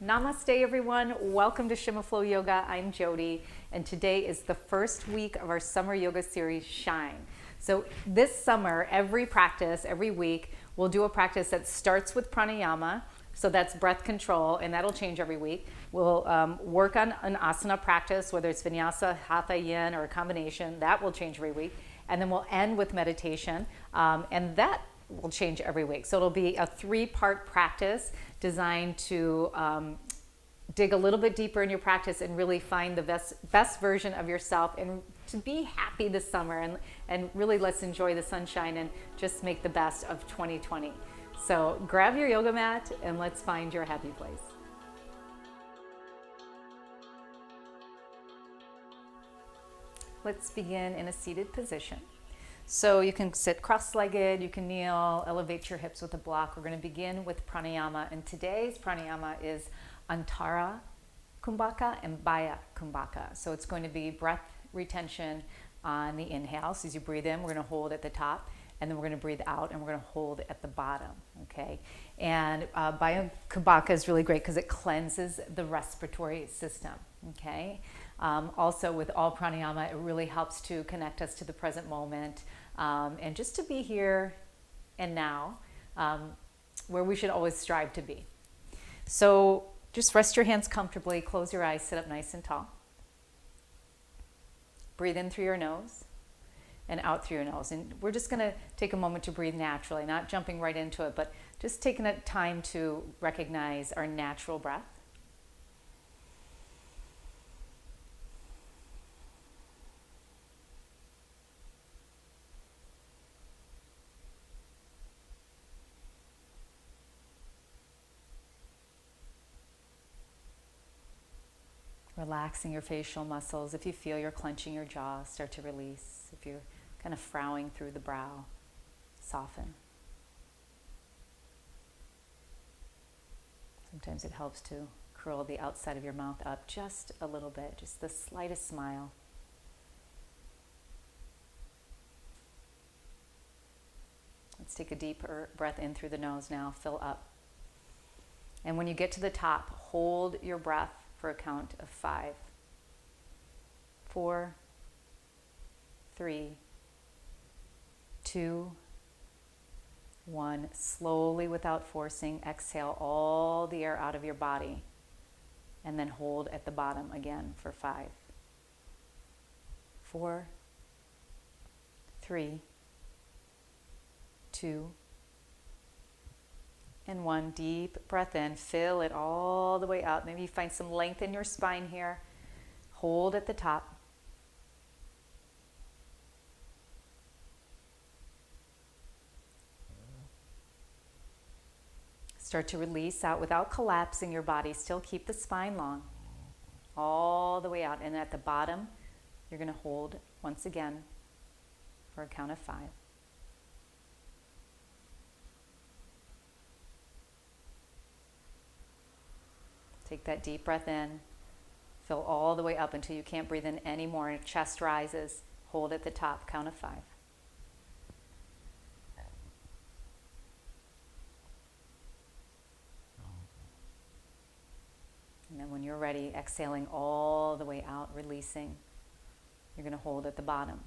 Namaste, everyone. Welcome to Shima Flow Yoga. I'm Jody, and today is the first week of our summer yoga series, Shine. So this summer, every week, we'll do a practice that starts with pranayama. So that's breath control, and that'll change every week. We'll work on an asana practice, whether it's vinyasa, hatha, yin, or a combination. That will change every week. And then we'll end with meditation, and that will change every week. So it'll be a 3-part practice designed to dig a little bit deeper in your practice and really find the best version of yourself and to be happy this summer, and really let's enjoy the sunshine and just make the best of 2020. So grab your yoga mat and let's find your happy place. Let's begin in a seated position. So you can sit cross-legged, you can kneel, elevate your hips with a block. We're going to begin with pranayama, and today's pranayama is Antara Kumbhaka and Baya Kumbhaka. So it's going to be breath retention on the inhale. So as you breathe in, we're going to hold at the top, and then we're going to breathe out, and we're going to hold at the bottom, okay? And Baya Kumbhaka is really great because it cleanses the respiratory system, okay? Also, with all pranayama, it really helps to connect us to the present moment, and just to be here and now, where we should always strive to be. So just rest your hands comfortably, close your eyes, sit up nice and tall. Breathe in through your nose and out through your nose. And we're just going to take a moment to breathe naturally, not jumping right into it, but just taking a time to recognize our natural breath. Relaxing your facial muscles. If you feel you're clenching your jaw, start to release. If you're kind of frowning through the brow, soften. Sometimes it helps to curl the outside of your mouth up just a little bit, just the slightest smile. Let's take a deeper breath in through the nose now, fill up. And when you get to the top, hold your breath for a count of 5, 4, 3, 2, 1. Slowly, without forcing, exhale all the air out of your body, and then hold at the bottom again for 5, 4, 3, 2, and 1. Deep breath in, fill it all the way out. Maybe you find some length in your spine here. Hold at the top. Start to release out without collapsing your body. Still keep the spine long. All the way out. And at the bottom, you're going to hold once again for a count of 5. Take that deep breath in. Fill all the way up until you can't breathe in anymore. Chest rises. Hold at the top. Count of 5. And then when you're ready, exhaling all the way out, releasing. You're going to hold at the bottom.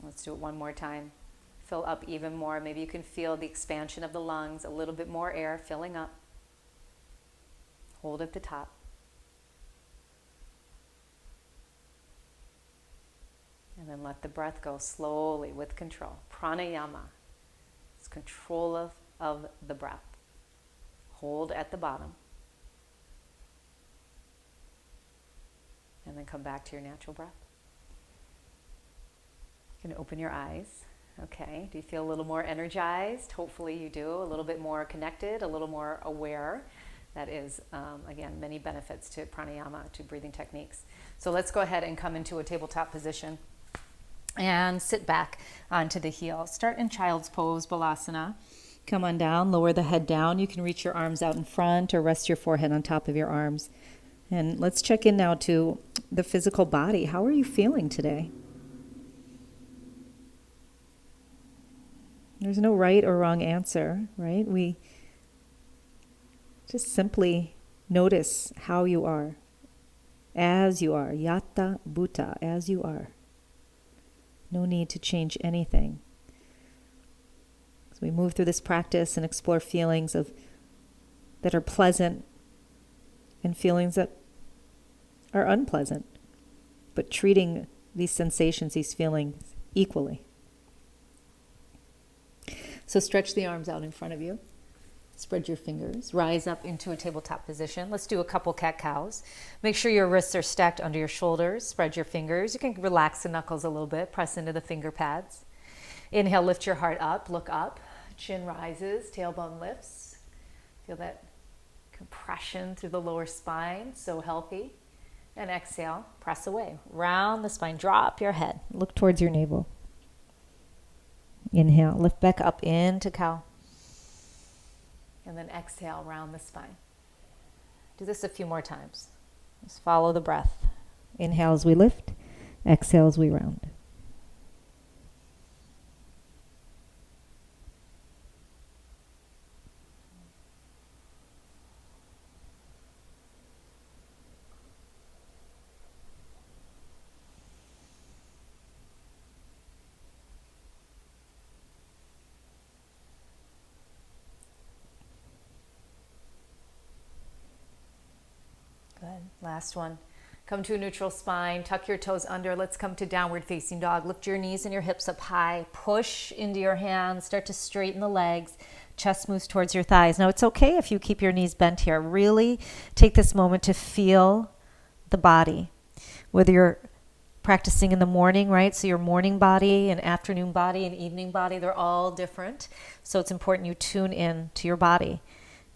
Let's do it one more time. Fill up even more. Maybe you can feel the expansion of the lungs, a little bit more air filling up. Hold at the top. And then let the breath go slowly with control. Pranayama. It's control of the breath. Hold at the bottom. And then come back to your natural breath. You can open your eyes. Okay, do you feel a little more energized? Hopefully you do. A little bit more connected, a little more aware. That is, again, many benefits to pranayama, to breathing techniques. So let's go ahead and come into a tabletop position and sit back onto the heel. Start in child's pose, Balasana. Come on down, lower the head down. You can reach your arms out in front or rest your forehead on top of your arms. And let's check in now to the physical body. How are you feeling today? There's no right or wrong answer, right? We just simply notice how you are, as you are, yata bhuta, as you are. No need to change anything. So we move through this practice and explore feelings that are pleasant and feelings that are unpleasant, but treating these sensations, these feelings equally. So stretch the arms out in front of you. Spread your fingers. Rise up into a tabletop position. Let's do a couple cat-cows. Make sure your wrists are stacked under your shoulders. Spread your fingers. You can relax the knuckles a little bit. Press into the finger pads. Inhale, lift your heart up. Look up. Chin rises. Tailbone lifts. Feel that compression through the lower spine. So healthy. And exhale. Press away. Round the spine. Drop your head. Look towards your navel. Inhale, lift back up into cow. And then exhale, round the spine. Do this a few more times. Just follow the breath. Inhale as we lift, exhale as we round. Good. Last one. Come to a neutral spine. Tuck your toes under. Let's come to downward facing dog. Lift your knees and your hips up high. Push into your hands. Start to straighten the legs. Chest moves towards your thighs. Now, it's okay if you keep your knees bent here. Really take this moment to feel the body. Whether you're practicing in the morning, right? So your morning body and afternoon body and evening body, they're all different. So it's important you tune in to your body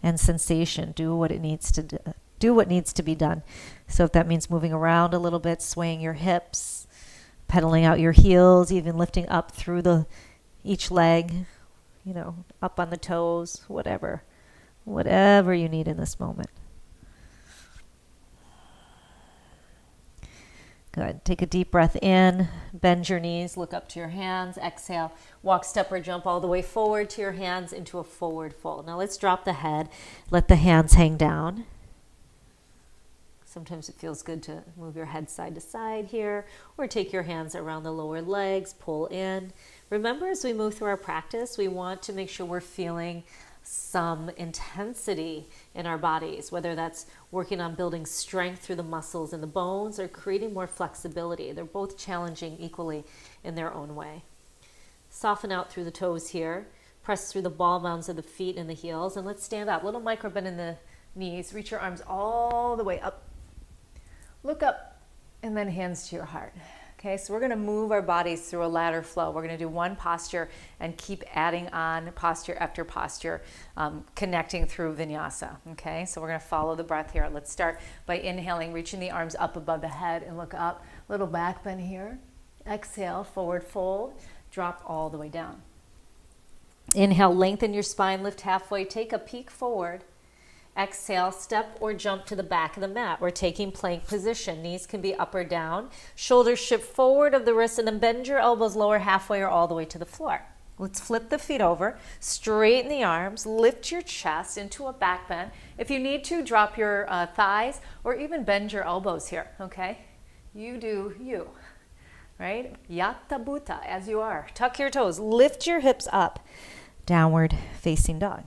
and sensation. Do what it needs to do. Do what needs to be done. So if that means moving around a little bit, swaying your hips, pedaling out your heels, even lifting up through each leg, up on the toes, whatever you need in this moment. Good. Take a deep breath in, bend your knees, look up to your hands, exhale, walk, step, or jump all the way forward to your hands into a forward fold. Now let's drop the head, let the hands hang down. Sometimes it feels good to move your head side to side here, or take your hands around the lower legs, pull in. Remember, as we move through our practice, we want to make sure we're feeling some intensity in our bodies, whether that's working on building strength through the muscles and the bones or creating more flexibility. They're both challenging equally in their own way. Soften out through the toes here. Press through the ball mounds of the feet and the heels, and let's stand up. Little micro bend in the knees. Reach your arms all the way up. Look up, and then hands to your heart. Okay, so we're going to move our bodies through a ladder flow. We're going to do one posture and keep adding on posture after posture, connecting through vinyasa. Okay, so we're going to follow the breath here. Let's start by inhaling, reaching the arms up above the head and look up. Little back bend here. Exhale, forward fold. Drop all the way down. Inhale, lengthen your spine, lift halfway, take a peek forward. Exhale, step or jump to the back of the mat. We're taking plank position. Knees can be up or down. Shoulders shift forward of the wrists, and then bend your elbows lower halfway or all the way to the floor. Let's flip the feet over, straighten the arms, lift your chest into a back bend. If you need to, drop your thighs or even bend your elbows here, okay? You do you, right? Yata bhuta, as you are. Tuck your toes, lift your hips up. Downward facing dog.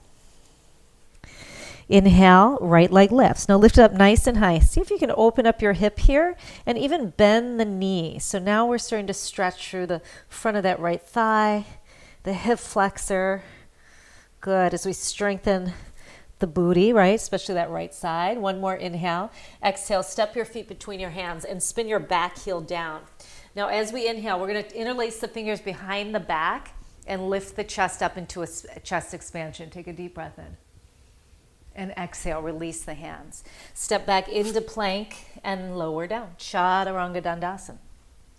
Inhale, right leg lifts. Now lift it up nice and high. See if you can open up your hip here and even bend the knee. So now we're starting to stretch through the front of that right thigh, the hip flexor. Good. As we strengthen the booty, right? Especially that right side. One more inhale. Exhale, step your feet between your hands and spin your back heel down. Now as we inhale, we're going to interlace the fingers behind the back and lift the chest up into a chest expansion. Take a deep breath in. And exhale, release the hands. Step back into plank and lower down. Chaturanga Dandasana.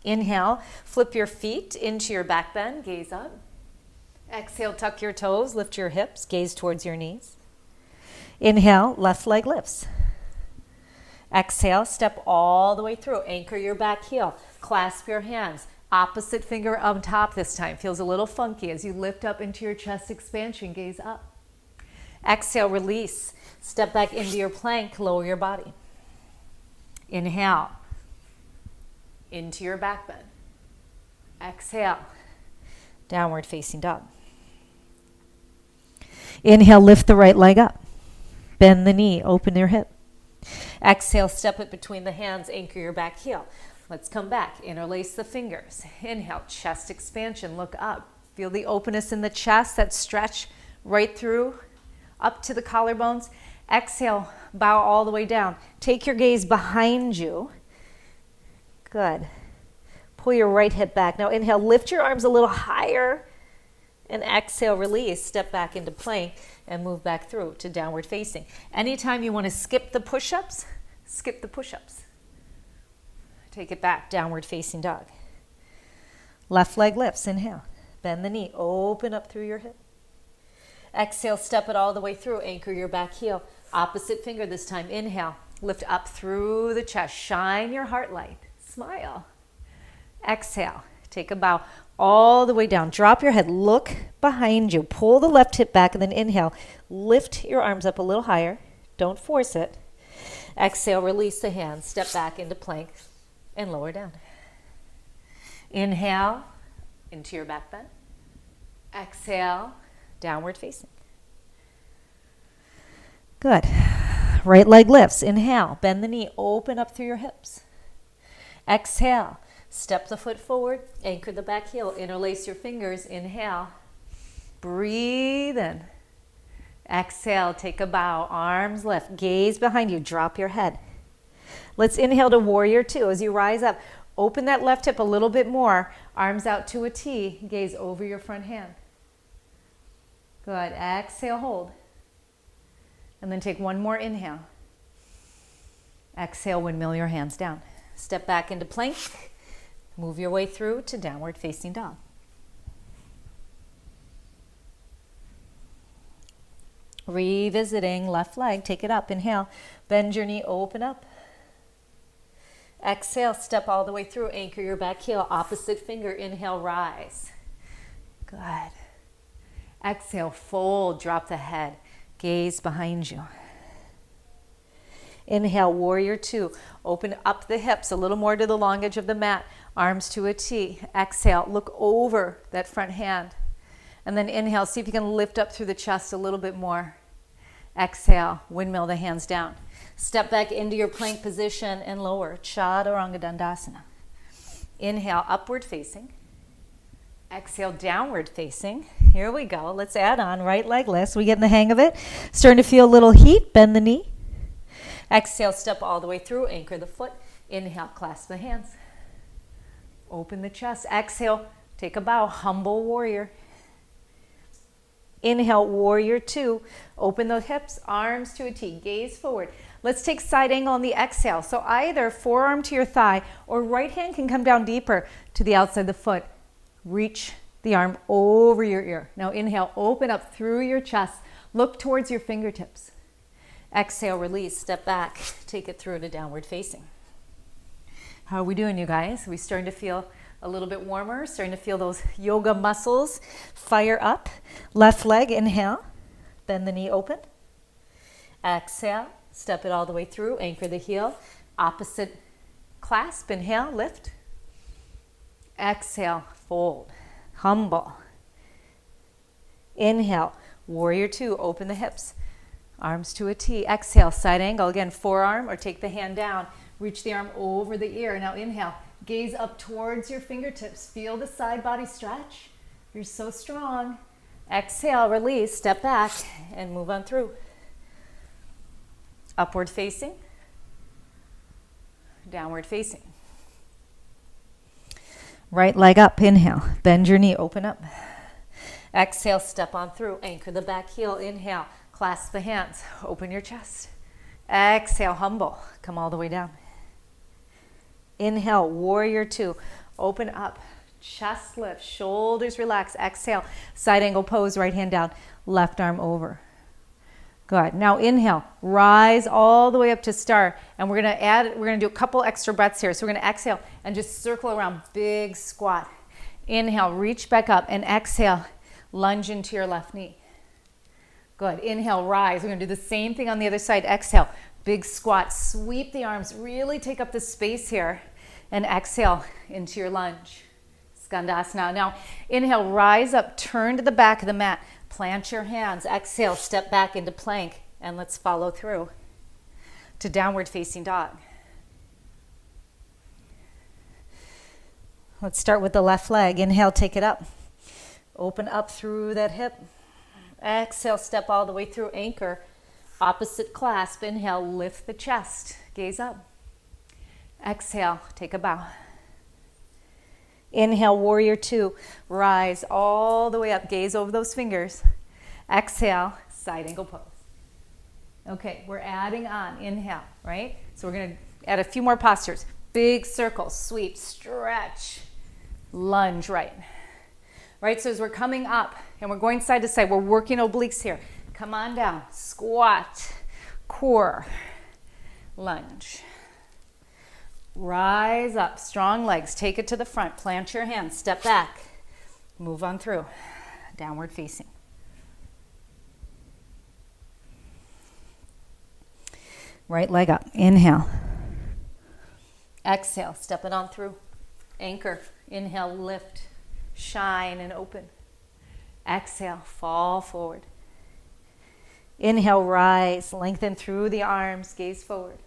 Inhale, flip your feet into your back bend, gaze up. Exhale, tuck your toes, lift your hips, gaze towards your knees. Inhale, left leg lifts. Exhale, step all the way through. Anchor your back heel. Clasp your hands. Opposite finger on top this time. Feels a little funky as you lift up into your chest expansion, gaze up. Exhale, release. Step back into your plank, lower your body. Inhale, into your back bend. Exhale, downward facing dog. Inhale, lift the right leg up. Bend the knee, open your hip. Exhale, step it between the hands, anchor your back heel. Let's come back, interlace the fingers. Inhale, chest expansion, look up. Feel the openness in the chest, that stretch right through, up to the collarbones. Exhale, bow all the way down. Take your gaze behind you. Good. Pull your right hip back. Now inhale, lift your arms a little higher. And exhale, release. Step back into plank and move back through to downward facing. Anytime you want to skip the push-ups, skip the push-ups. Take it back, downward facing dog. Left leg lifts, inhale. Bend the knee, open up through your hip. Exhale, step it all the way through, anchor your back heel. Opposite finger this time, inhale. Lift up through the chest, shine your heart light, smile. Exhale, take a bow all the way down. Drop your head, look behind you. Pull the left hip back and then inhale. Lift your arms up a little higher. Don't force it. Exhale, release the hands. Step back into plank and lower down. Inhale into your back bend. Exhale, downward facing. Good. Right leg lifts. Inhale, bend the knee, open up through your hips. Exhale, step the foot forward, anchor the back heel, interlace your fingers. Inhale, breathe in. Exhale, take a bow, arms lift, gaze behind you, drop your head. Let's inhale to warrior two. As you rise up, open that left hip a little bit more, arms out to a T, gaze over your front hand. Good, exhale, hold. And then take one more inhale. Exhale, windmill your hands down. Step back into plank. Move your way through to downward facing dog. Revisiting left leg, take it up, inhale. Bend your knee, open up. Exhale, step all the way through, anchor your back heel, opposite finger, inhale, rise. Good. Exhale, fold, drop the head, gaze behind you. Inhale, warrior two. Open up the hips a little more to the long edge of the mat. Arms to a T. Exhale, look over that front hand. And then inhale, see if you can lift up through the chest a little bit more. Exhale, windmill the hands down. Step back into your plank position and lower. Chaturanga Dandasana. Inhale, upward facing. Exhale, downward facing. Here we go. Let's add on right leg lifts. We getting the hang of it. Starting to feel a little heat. Bend the knee. Exhale, step all the way through. Anchor the foot. Inhale, clasp the hands. Open the chest. Exhale, take a bow. Humble warrior. Inhale, warrior two. Open the hips, arms to a T. Gaze forward. Let's take side angle on the exhale. So either forearm to your thigh or right hand can come down deeper to the outside of the foot. Reach the arm over your ear. Now inhale, open up through your chest. Look towards your fingertips. Exhale, release, step back. Take it through to downward facing. How are we doing, you guys? Are we starting to feel a little bit warmer? Starting to feel those yoga muscles fire up. Left leg, inhale. Bend the knee open. Exhale, step it all the way through. Anchor the heel. Opposite clasp, inhale, lift. Exhale, fold. Humble. Inhale, warrior two, open the hips. Arms to a T. Exhale, side angle. Again, forearm or take the hand down. Reach the arm over the ear. Now inhale, gaze up towards your fingertips. Feel the side body stretch. You're so strong. Exhale, release, step back and move on through. Upward facing. Downward facing. Right leg up, inhale. Bend your knee, open up. Exhale, step on through. Anchor the back heel, inhale. Clasp the hands, open your chest. Exhale, humble, come all the way down. Inhale, warrior two, open up, chest lift, shoulders relax. Exhale, side angle pose, right hand down, left arm over. Good. Now inhale, rise all the way up to star. And we're gonna do a couple extra breaths here. So we're gonna exhale and just circle around, big squat. Inhale, reach back up, and exhale, lunge into your left knee. Good. Inhale, rise. We're gonna do the same thing on the other side. Exhale, big squat, sweep the arms, really take up the space here, and exhale into your lunge. Skandasana. Now inhale, rise up, turn to the back of the mat. Plant your hands. Exhale, step back into plank, and let's follow through to downward facing dog. Let's start with the left leg. Inhale, take it up. Open up through that hip. Exhale, step all the way through, anchor. Opposite clasp. Inhale, lift the chest. Gaze up. Exhale, take a bow. Inhale, warrior two. Rise all the way up. Gaze over those fingers. Exhale, side angle pose. Okay, we're adding on. Inhale, right? So we're going to add a few more postures. Big circle, sweep, stretch, lunge right. Right, so as we're coming up and we're going side to side, we're working obliques here. Come on down. Squat, core, lunge. Rise up, strong legs, take it to the front, plant your hands, step back, move on through, downward facing. Right leg up, inhale. Exhale, step it on through, anchor, inhale, lift, shine and open. Exhale, fall forward. Inhale, rise, lengthen through the arms, gaze forward.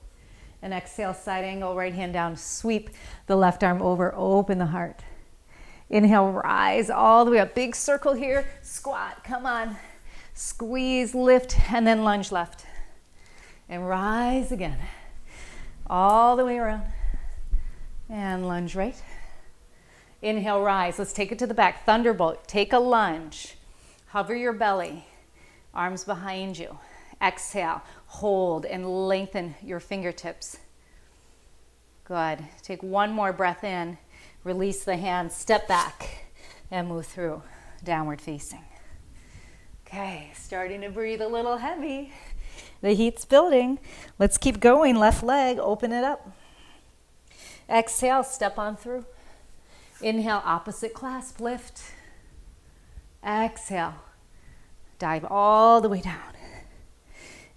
And exhale, side angle, right hand down, sweep the left arm over, open the heart. Inhale, rise all the way up, big circle here, squat, come on. Squeeze, lift, and then lunge left. And rise again, all the way around. And lunge right. Inhale, rise, let's take it to the back, thunderbolt, take a lunge. Hover your belly, arms behind you. Exhale, hold and lengthen your fingertips. Good. Take one more breath in, release the hands, step back, and move through, downward facing. Okay, starting to breathe a little heavy. The heat's building. Let's keep going. Left leg, open it up. Exhale, step on through. Inhale, opposite clasp, lift. Exhale, dive all the way down.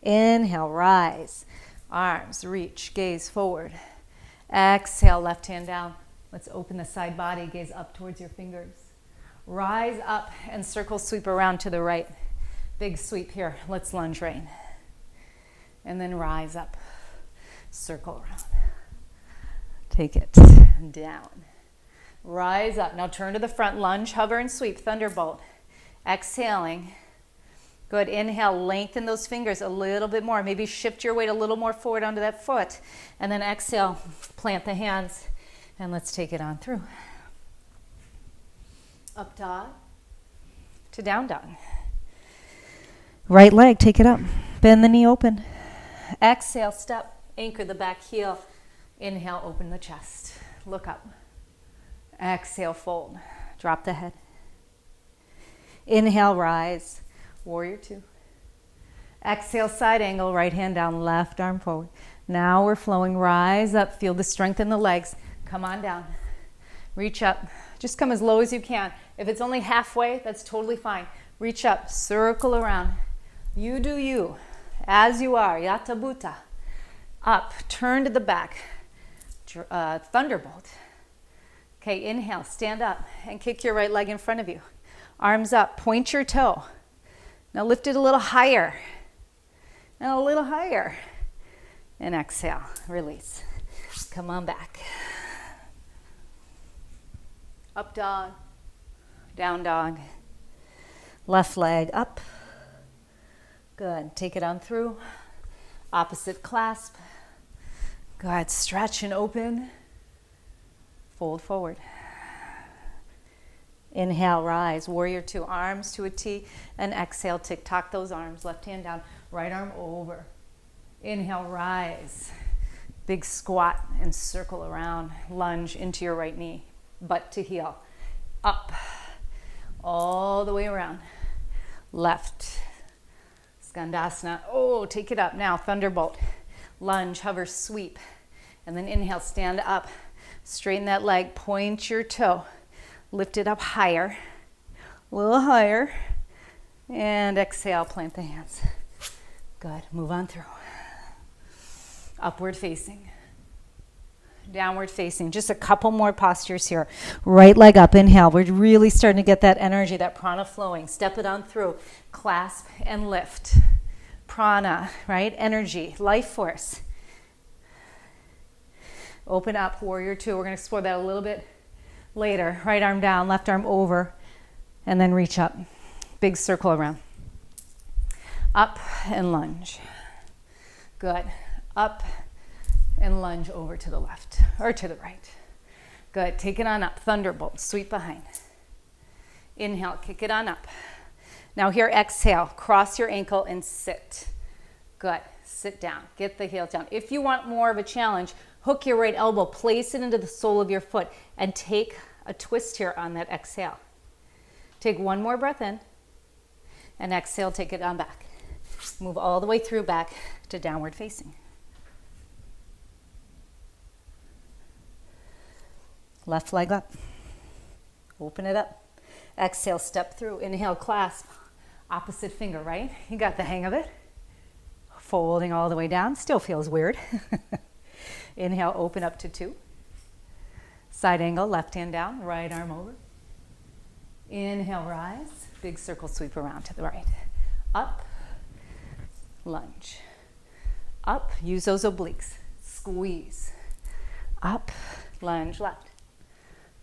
Inhale, rise, arms reach, gaze forward. Exhale, left hand down. Let's open the side body, gaze up towards your fingers. Rise up and circle sweep around to the right. Big sweep here. Let's lunge right. And then rise up, circle around. Take it down. Rise up. Now turn to the front, lunge, hover and sweep, thunderbolt. Exhaling. Good. Inhale, lengthen those fingers a little bit more. Maybe shift your weight a little more forward onto that foot. And then exhale, plant the hands, and let's take it on through. Up dog to down dog. Right leg, take it up. Bend the knee open. Exhale, step, anchor the back heel. Inhale, open the chest. Look up. Exhale, fold. Drop the head. Inhale, rise. Warrior two. Exhale, side angle, right hand down, left arm forward. Now we're flowing, rise up, feel the strength in the legs. Come on down, reach up. Just come as low as you can. If it's only halfway, that's totally fine. Reach up, circle around. You do you, as you are, Yata Bhuta. Up, turn to the back, thunderbolt. Okay, inhale, stand up and kick your right leg in front of you. Arms up, point your toe. Now lift it a little higher, and a little higher. And exhale, release. Come on back. Up dog, down dog. Left leg up. Good, take it on through. Opposite clasp. Good, stretch and open. Fold forward. Inhale, rise, warrior two, arms to a T, and exhale, tick-tock those arms, left hand down, right arm over. Inhale, rise, big squat and circle around, lunge into your right knee, butt to heel, up, all the way around, left, Skandasana. Oh, take it up. Now, thunderbolt. Lunge, hover, sweep. And then inhale, stand up. Straighten that leg, point your toe. Lift it up higher, a little higher. And exhale, plant the hands. Good, move on through. Upward facing. Downward facing. Just a couple more postures here. Right leg up, inhale. We're really starting to get that energy, that prana flowing. Step it on through. Clasp and lift. Prana, right? Energy, life force. Open up, warrior two. We're going to explore that a little bit later. Right arm down, left arm over, and then reach up. Big circle around. Up and lunge. Good. Up and lunge over to the left or to the right. Good. Take it on up. Thunderbolt. Sweep behind. Inhale. Kick it on up. Now here, exhale. Cross your ankle and sit. Good. Sit down. Get the heels down. If you want more of a challenge, hook your right elbow. Place it into the sole of your foot and take a twist here on that exhale. Take one more breath in and exhale. Take it on back. Move all the way through back to downward facing. Left leg up. Open it up. Exhale, step through. Inhale, clasp. Opposite finger, right? You got the hang of it. Folding all the way down. Still feels weird. Inhale, open up to two. Side angle, left hand down, right arm over. Inhale, rise. Big circle sweep around to the right. Up, lunge. Up, use those obliques. Squeeze. Up, lunge, left.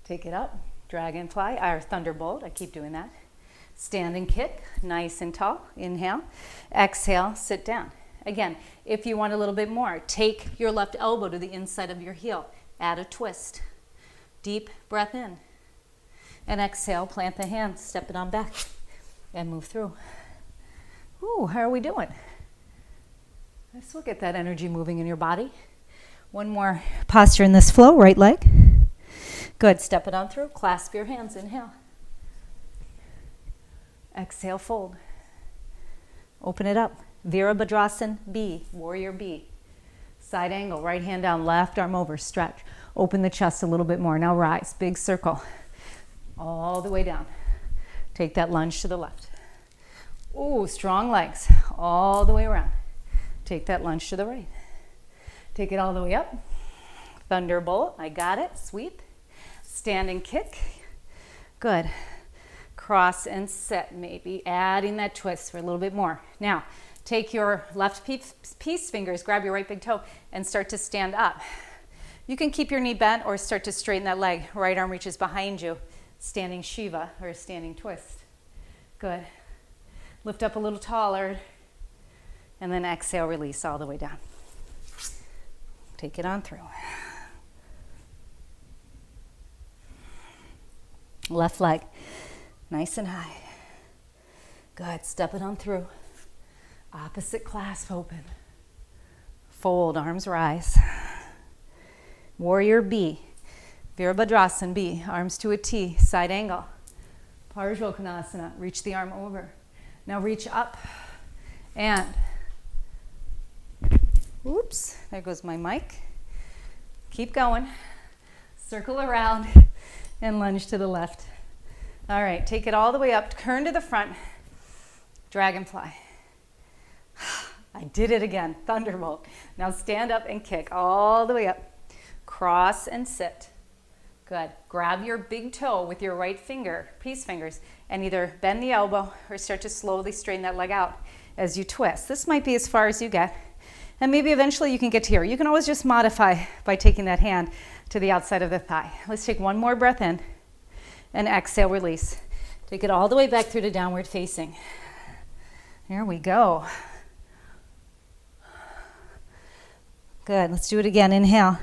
Take it up, dragonfly, or thunderbolt. I keep doing that. Standing kick, nice and tall. Inhale. Exhale, sit down. Again, if you want a little bit more, take your left elbow to the inside of your heel. Add a twist. Deep breath in. And exhale, plant the hands, step it on back, and move through. Ooh, how are we doing? Let's look at that energy moving in your body. One more posture in this flow, right leg. Good, step it on through. Clasp your hands, inhale. Exhale, fold. Open it up. Virabhadrasana B, warrior B. Side angle, right hand down, left arm over, stretch. Open the chest a little bit more. Now rise, big circle. All the way down. Take that lunge to the left. Ooh, strong legs. All the way around. Take that lunge to the right. Take it all the way up. Thunderbolt, I got it. Sweep. Standing kick. Good. Cross and sit, maybe adding that twist for a little bit more. Now, take your left peace fingers, grab your right big toe, and start to stand up. You can keep your knee bent or start to straighten that leg. Right arm reaches behind you. Standing Shiva or a standing twist. Good. Lift up a little taller. And then exhale, release all the way down. Take it on through. Left leg, nice and high. Good, step it on through. Opposite clasp open. Fold, arms rise. Warrior B, Virabhadrasana B, arms to a T, side angle. Parshvottanasana, reach the arm over. Now reach up and, oops, there goes my mic. Keep going. Circle around and lunge to the left. All right, take it all the way up, turn to the front, dragonfly. I did it again, thunderbolt. Now stand up and kick all the way up. Cross and sit. Good. Grab your big toe with your right finger, peace fingers, and either bend the elbow or start to slowly straighten that leg out as you twist. This might be as far as you get, and maybe eventually you can get to here. You can always just modify by taking that hand to the outside of the thigh. Let's take one more breath in and exhale, release. Take it all the way back through to downward facing. Here we go. Good. Let's do it again. Inhale.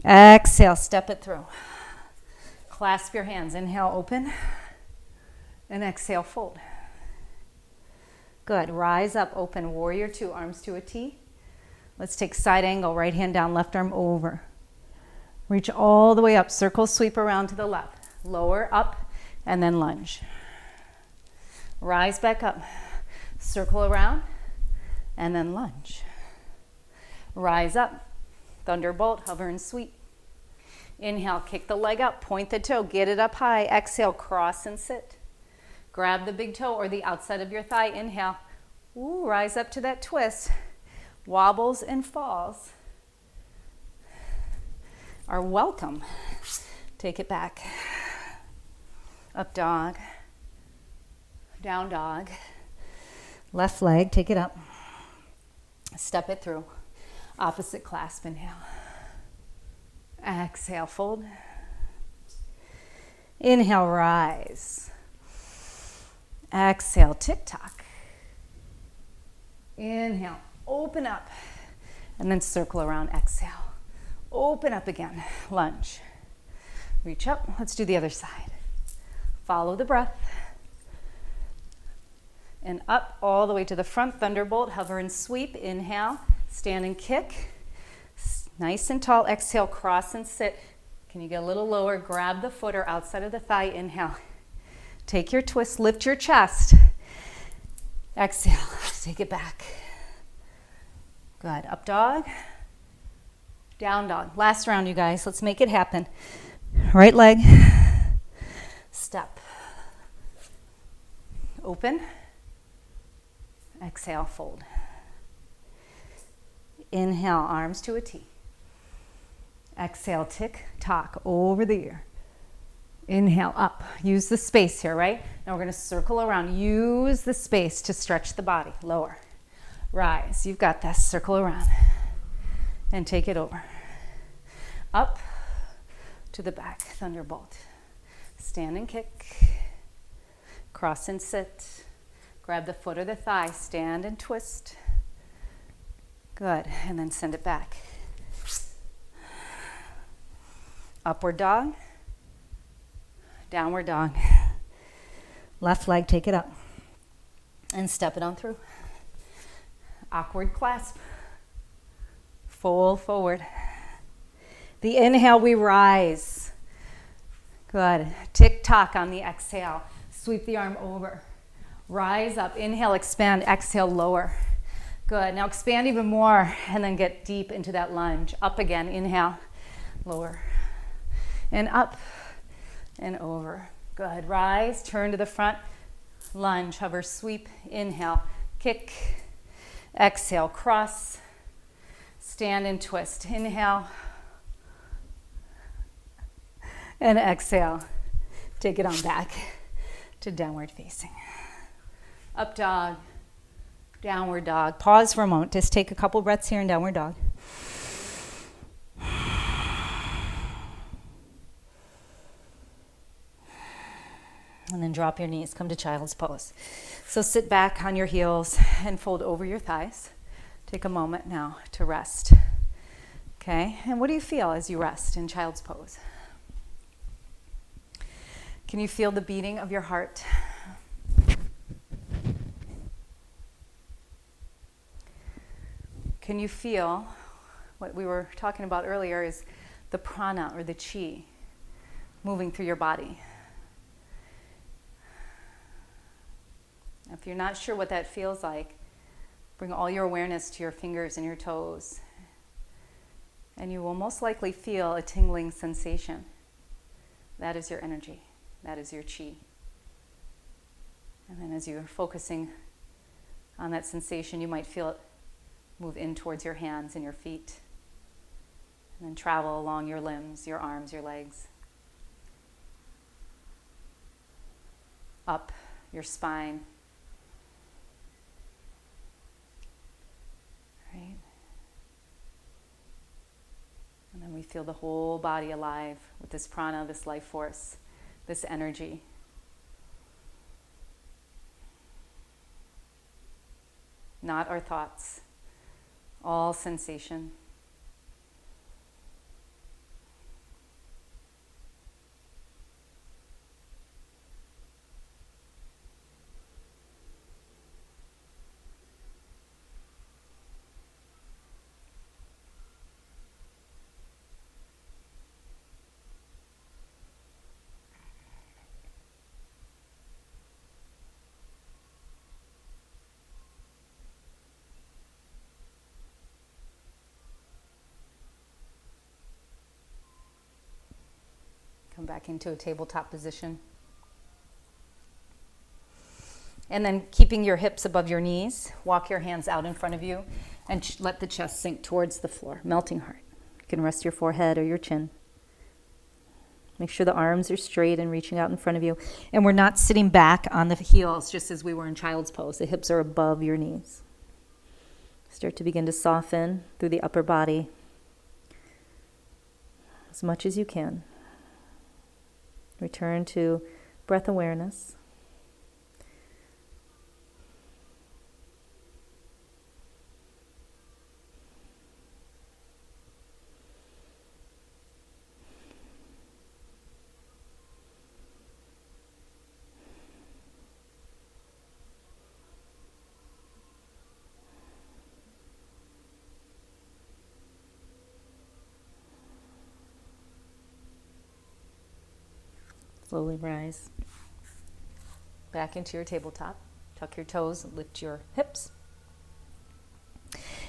Exhale, step it through. Clasp your hands. Inhale, open. And exhale, fold. Good. Rise up, open. Warrior two, arms to a T. Let's take side angle, right hand down, left arm over. Reach all the way up. Circle sweep around to the left. Lower, up, and then lunge. Rise back up. Circle around and then lunge. Rise up, thunderbolt, hover and sweep. Inhale, kick the leg up, point the toe, get it up high. Exhale, cross and sit. Grab the big toe or the outside of your thigh. Inhale, rise up to that twist. Wobbles and falls are welcome. Take it back. Up dog, down dog. Left leg, take it up. Step it through. Opposite clasp, inhale. Exhale, fold. Inhale, rise. Exhale, tick-tock. Inhale, open up. And then circle around, exhale. Open up again, lunge. Reach up, let's do the other side. Follow the breath. And up all the way to the front, thunderbolt, hover and sweep. Inhale, stand and kick. Nice and tall. Exhale, cross and sit. Can you get a little lower? Grab the foot or outside of the thigh. Inhale. Take your twist, lift your chest. Exhale, take it back. Good. Up dog, down dog. Last round, you guys. Let's make it happen. Right leg, step. Open. Exhale, fold. Inhale, arms to a T. Exhale, tick, tock, over the ear. Inhale, up. Use the space here, right? Now we're going to circle around. Use the space to stretch the body. Lower. Rise. You've got this. Circle around. And take it over. Up to the back. Thunderbolt. Stand and kick. Cross and sit. Grab the foot or the thigh. Stand and twist. Good. And then send it back. Upward dog. Downward dog. Left leg, take it up. And step it on through. Awkward clasp. Fold forward. The inhale, we rise. Good. Tick-tock on the exhale. Sweep the arm over. Rise up. Inhale, expand. Exhale, lower. Good. Now expand even more and then get deep into that lunge. Up again. Inhale. Lower. And up. And over. Good. Rise. Turn to the front. Lunge. Hover. Sweep. Inhale. Kick. Exhale. Cross. Stand and twist. Inhale. And exhale. Take it on back to downward facing. Up dog. Downward dog. Pause for a moment. Just take a couple breaths here in downward dog. And then drop your knees. Come to child's pose. So sit back on your heels and fold over your thighs. Take a moment now to rest. Okay? And what do you feel as you rest in child's pose? Can you feel the beating of your heart? Can you feel what we were talking about earlier is the prana or the chi moving through your body? If you're not sure what that feels like, bring all your awareness to your fingers and your toes. And you will most likely feel a tingling sensation. That is your energy. That is your chi. And then as you're focusing on that sensation, you might feel it move in towards your hands and your feet. And then travel along your limbs, your arms, your legs. Up your spine. Right? And then we feel the whole body alive with this prana, this life force, this energy. Not our thoughts, all sensation. back into a tabletop position. And then keeping your hips above your knees, walk your hands out in front of you and let the chest sink towards the floor, melting heart. You can rest your forehead or your chin. Make sure the arms are straight and reaching out in front of you. And we're not sitting back on the heels just as we were in child's pose. The hips are above your knees. Start to begin to soften through the upper body as much as you can. Return to breath awareness. Slowly rise back into your tabletop. Tuck your toes, lift your hips.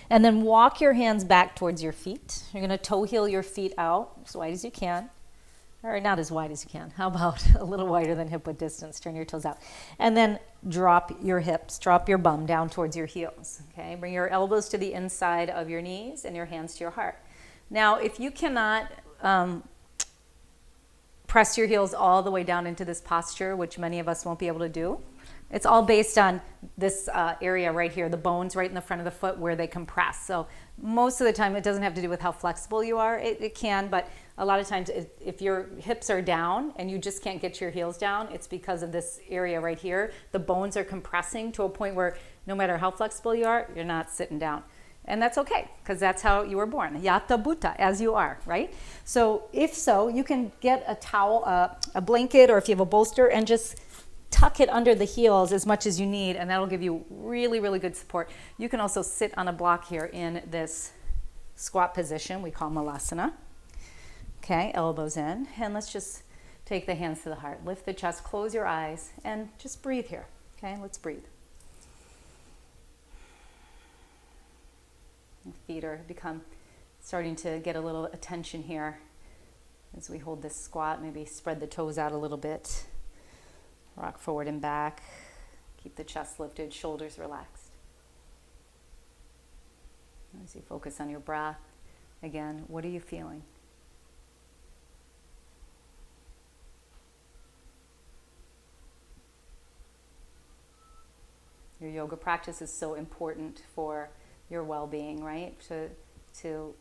And then walk your hands back towards your feet. You're going to toe heel your feet out as wide as you can. Or not as wide as you can. How about a little wider than hip width distance? Turn your toes out. And then drop your hips, drop your bum down towards your heels. Okay? Bring your elbows to the inside of your knees and your hands to your heart. Now, if you cannot press your heels all the way down into this posture, which many of us won't be able to do. It's all based on this area right here, the bones right in the front of the foot where they compress. So most of the time it doesn't have to do with how flexible you are. It can, but a lot of times if your hips are down and you just can't get your heels down, it's because of this area right here. The bones are compressing to a point where no matter how flexible you are, you're not sitting down. And that's okay, because that's how you were born. Yata Bhuta, as you are, right? So if so, you can get a towel, a blanket, or if you have a bolster, and just tuck it under the heels as much as you need, and that'll give you really, really good support. You can also sit on a block here in this squat position we call Balasana. Okay, elbows in, and let's just take the hands to the heart. Lift the chest, close your eyes, and just breathe here. Okay, let's breathe. Feet are starting to get a little attention here as we hold this squat. Maybe spread the toes out a little bit. Rock forward and back. Keep the chest lifted, shoulders relaxed. As you focus on your breath, again, what are you feeling? Your yoga practice is so important for your well-being, right? To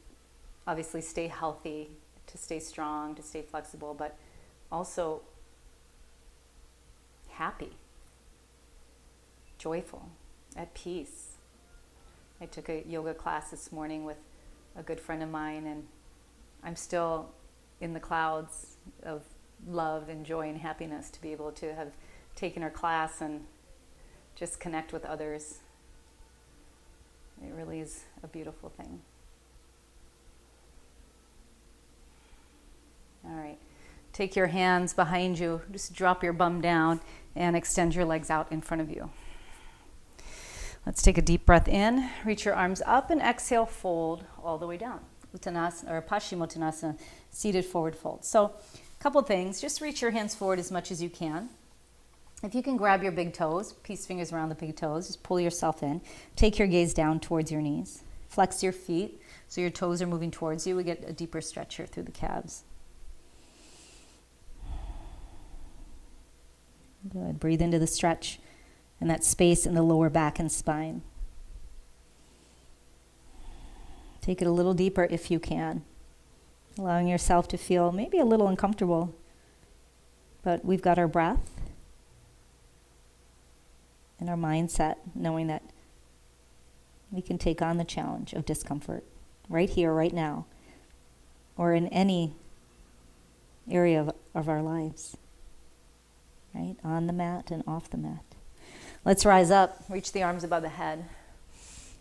obviously stay healthy, to stay strong, to stay flexible, but also happy, joyful, at peace. I took a yoga class this morning with a good friend of mine, and I'm still in the clouds of love and joy and happiness to be able to have taken her class and just connect with others. It really is a beautiful thing. All right. Take your hands behind you. Just drop your bum down and extend your legs out in front of you. Let's take a deep breath in. Reach your arms up and exhale, fold all the way down. Uttanasana or Paschimottanasana, seated forward fold. So a couple things. Just reach your hands forward as much as you can. If you can grab your big toes, peace fingers around the big toes, just pull yourself in. Take your gaze down towards your knees. Flex your feet so your toes are moving towards you. We get a deeper stretch here through the calves. Good. Breathe into the stretch and that space in the lower back and spine. Take it a little deeper if you can, allowing yourself to feel maybe a little uncomfortable, but we've got our breath and our mindset, knowing that we can take on the challenge of discomfort right here, right now, or in any area of our lives, right? On the mat and off the mat. Let's rise up, reach the arms above the head,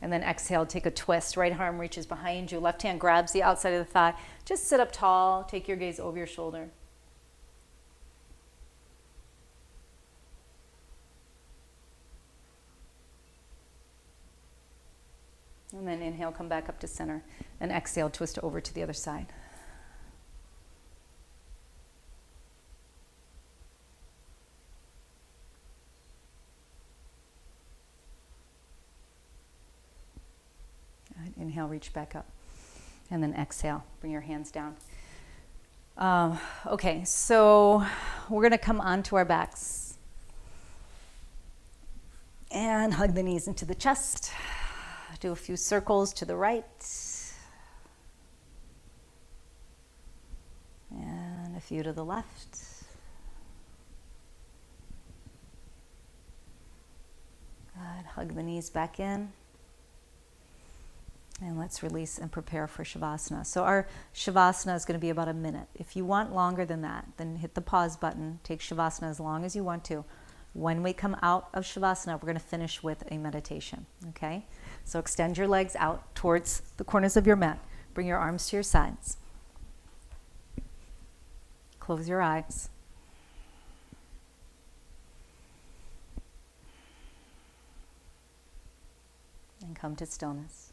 and then exhale, take a twist. Right arm reaches behind you, left hand grabs the outside of the thigh. Just sit up tall, take your gaze over your shoulder. And then inhale, come back up to center, and exhale, twist over to the other side. Inhale, reach back up. And then exhale, bring your hands down. Okay, so we're going to come onto our backs. And hug the knees into the chest. Do a few circles to the right. And a few to the left. Good. Hug the knees back in. And let's release and prepare for Shavasana. So our Shavasana is going to be about a minute. If you want longer than that, then hit the pause button. Take Shavasana as long as you want to. When we come out of Shavasana, we're going to finish with a meditation, okay? So extend your legs out towards the corners of your mat. Bring your arms to your sides. Close your eyes. And come to stillness.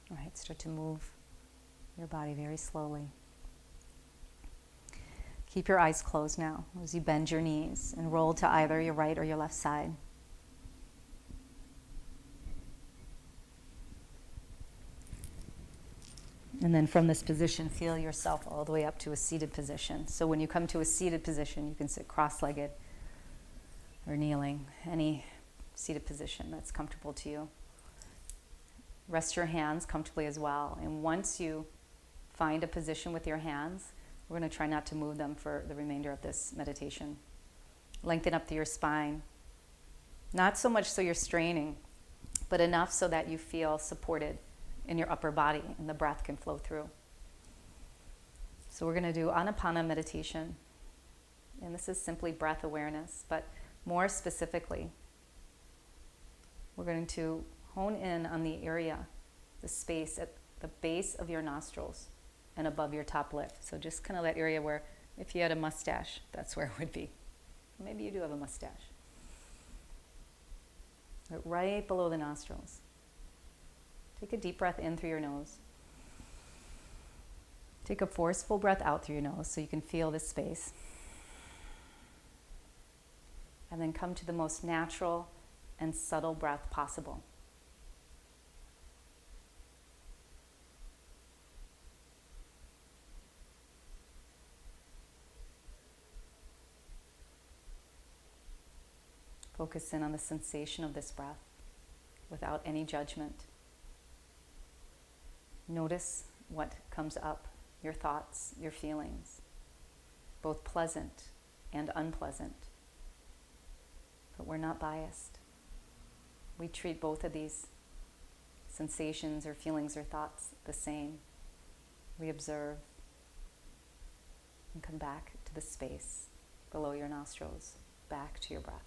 All right, start to move your body very slowly. Keep your eyes closed now as you bend your knees and roll to either your right or your left side. And then from this position, feel yourself all the way up to a seated position. So when you come to a seated position, you can sit cross-legged or kneeling, any seated position that's comfortable to you. Rest your hands comfortably as well. And once you find a position with your hands, we're going to try not to move them for the remainder of this meditation. Lengthen up through your spine. Not so much so you're straining, but enough so that you feel supported in your upper body and the breath can flow through. So we're going to do Apana Meditation. And this is simply breath awareness, but more specifically, we're going to hone in on the area, the space at the base of your nostrils and above your top lip. So just kind of that area where if you had a mustache, that's where it would be. Maybe you do have a mustache. But right below the nostrils. Take a deep breath in through your nose. Take a forceful breath out through your nose so you can feel this space. And then come to the most natural and subtle breath possible. Focus in on the sensation of this breath without any judgment. Notice what comes up, your thoughts, your feelings, both pleasant and unpleasant. But we're not biased. We treat both of these sensations or feelings or thoughts the same. We observe and come back to the space below your nostrils, back to your breath.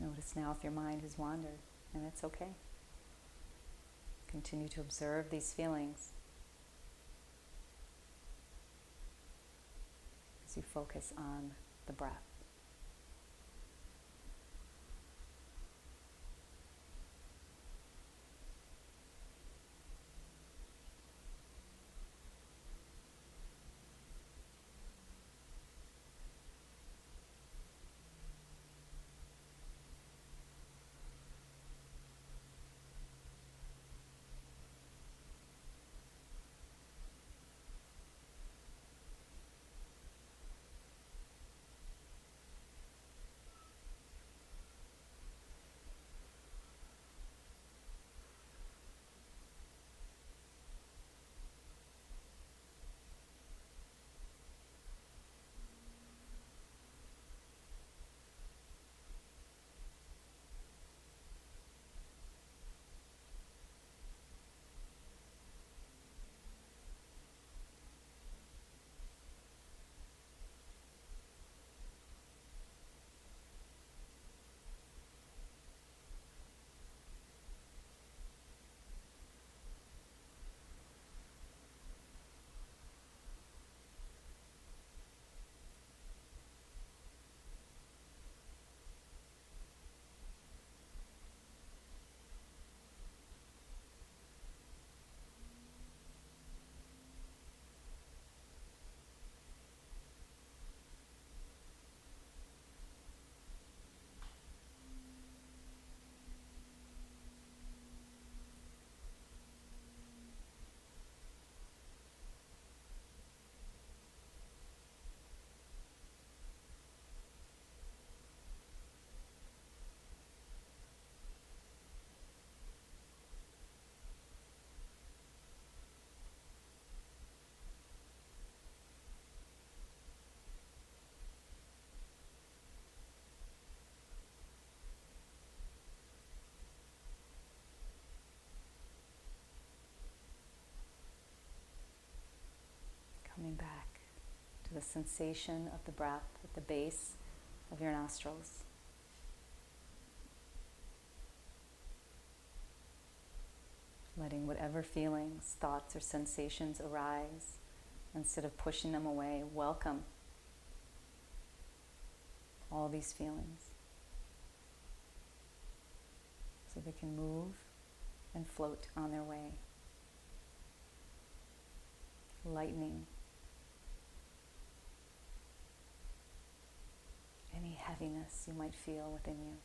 Notice now if your mind has wandered, and it's okay. Continue to observe these feelings as you focus on the breath. the sensation of the breath at the base of your nostrils. Letting whatever feelings, thoughts, or sensations arise, instead of pushing them away, welcome all these feelings so they can move and float on their way, lightening any heaviness you might feel within you.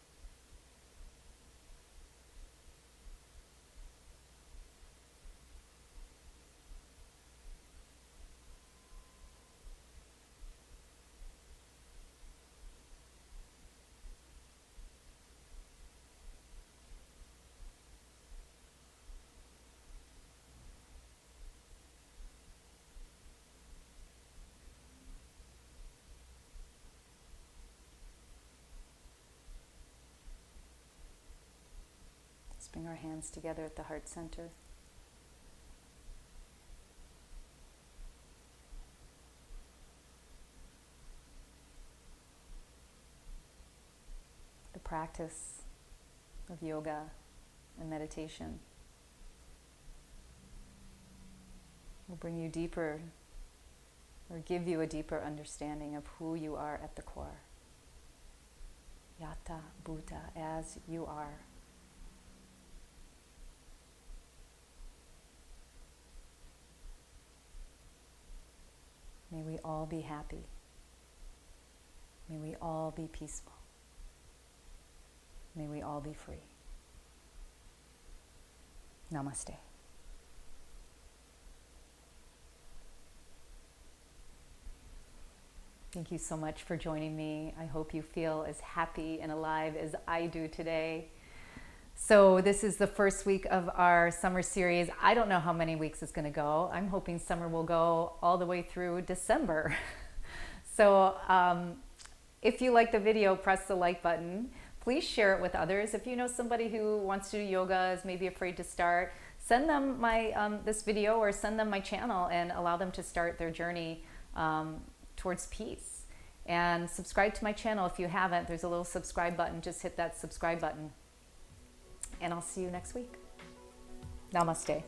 Let's bring our hands together at the heart center. The practice of yoga and meditation will bring you deeper, or give you a deeper understanding of who you are at the core. Yata Bhuta, as you are. May we all be happy. May we all be peaceful. May we all be free. Namaste. Thank you so much for joining me. I hope you feel as happy and alive as I do today. So this is the first week of our summer series. I don't know how many weeks it's going to go. I'm hoping summer will go all the way through December. So if you like the video, press the like button. Please share it with others. If you know somebody who wants to do yoga, is maybe afraid to start, send them my this video, or send them my channel and allow them to start their journey towards peace. And subscribe to my channel if you haven't. There's a little subscribe button. Just hit that subscribe button. And I'll see you next week. Namaste.